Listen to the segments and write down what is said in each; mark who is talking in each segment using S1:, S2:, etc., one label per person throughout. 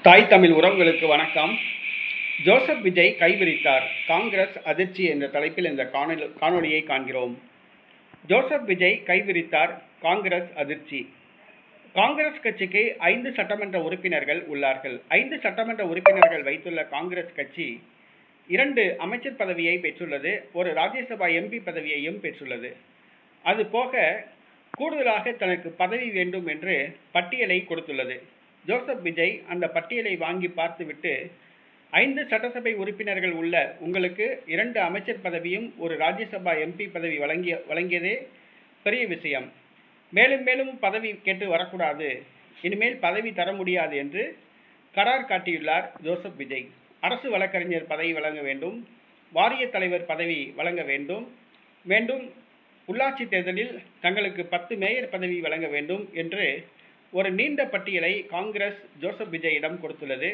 S1: தாய் தமிழ் உறவுகளுக்கு வணக்கம். ஜோசப் விஜய் கைவிரித்தார், காங்கிரஸ் அதிர்ச்சி என்ற தலைப்பில் இந்த காணொளியை காண்கிறோம். ஜோசப் விஜய் கைவிரித்தார், காங்கிரஸ் அதிர்ச்சி. காங்கிரஸ் கட்சிக்கு 5 சட்டமன்ற உறுப்பினர்கள் உள்ளார்கள். 5 சட்டமன்ற உறுப்பினர்கள் வைத்துள்ள காங்கிரஸ் கட்சி 2 அமைச்சர் பதவியை பெற்றுள்ளது, ஒரு ராஜ்யசபா எம்பி பதவியையும் பெற்றுள்ளது. அதுபோக கூடுதலாக தனக்கு பதவி வேண்டும் என்று பட்டியலை கொடுத்துள்ளது. ஜோசப் விஜய் அந்த பட்டியலை வாங்கி பார்த்துவிட்டு 5 சட்டசபை உறுப்பினர்கள் உள்ள உங்களுக்கு 2 அமைச்சர் பதவியும் ஒரு ராஜ்யசபா எம்பி பதவி வழங்கியதே பெரிய விஷயம். மேலும் மேலும் பதவி கேட்டு வரக்கூடாது, இனிமேல் பதவி தர முடியாது என்று கரார் காட்டியுள்ளார் ஜோசப் விஜய். அரசு வழக்கறிஞர் பதவி வழங்க வேண்டும், வாரிய தலைவர் பதவி வழங்க வேண்டும், உள்ளாட்சி தேர்தலில் தங்களுக்கு 10 மேயர் பதவி வழங்க வேண்டும் என்று ஒரு நீண்ட பட்டியலை காங்கிரஸ் ஜோசப் விஜயிடம் கொடுத்துள்ளது.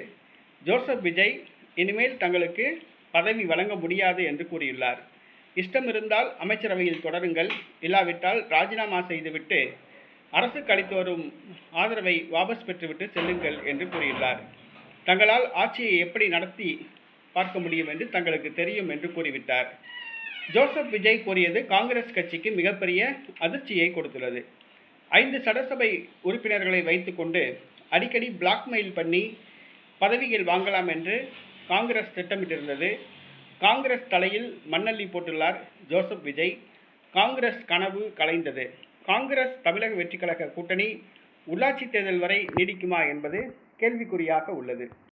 S1: ஜோசப் விஜய் இனிமேல் தங்களுக்கு பதவி வழங்க முடியாது என்று கூறியுள்ளார். இஷ்டம் இருந்தால் அமைச்சரவையில் தொடருங்கள், இல்லாவிட்டால் ராஜினாமா செய்துவிட்டு அரசுக்கு அளித்து வரும் ஆதரவை வாபஸ் பெற்றுவிட்டு செல்லுங்கள் என்று கூறியுள்ளார். தங்களால் ஆட்சியை எப்படி நடத்தி பார்க்க முடியும் என்று தங்களுக்கு தெரியும் என்று கூறிவிட்டார். ஜோசப் விஜய் கூறியது காங்கிரஸ் கட்சிக்கு மிகப்பெரிய அதிர்ச்சியை கொடுத்துள்ளது. 5 சட்டசபை உறுப்பினர்களை வைத்துக்கொண்டு அடிக்கடி பிளாக்மெயில் பண்ணி பதவிகள் வாங்கலாம் என்று காங்கிரஸ் திட்டமிட்டிருந்தது. காங்கிரஸ் தலையில் மண்ணள்ளி போட்டுள்ளார் ஜோசப் விஜய். காங்கிரஸ் கனவு கலைந்தது. காங்கிரஸ் தமிழக வெற்றிக் கழக கூட்டணி உள்ளாட்சி தேர்தல் வரை நீடிக்குமா என்பது கேள்விக்குறியாக உள்ளது.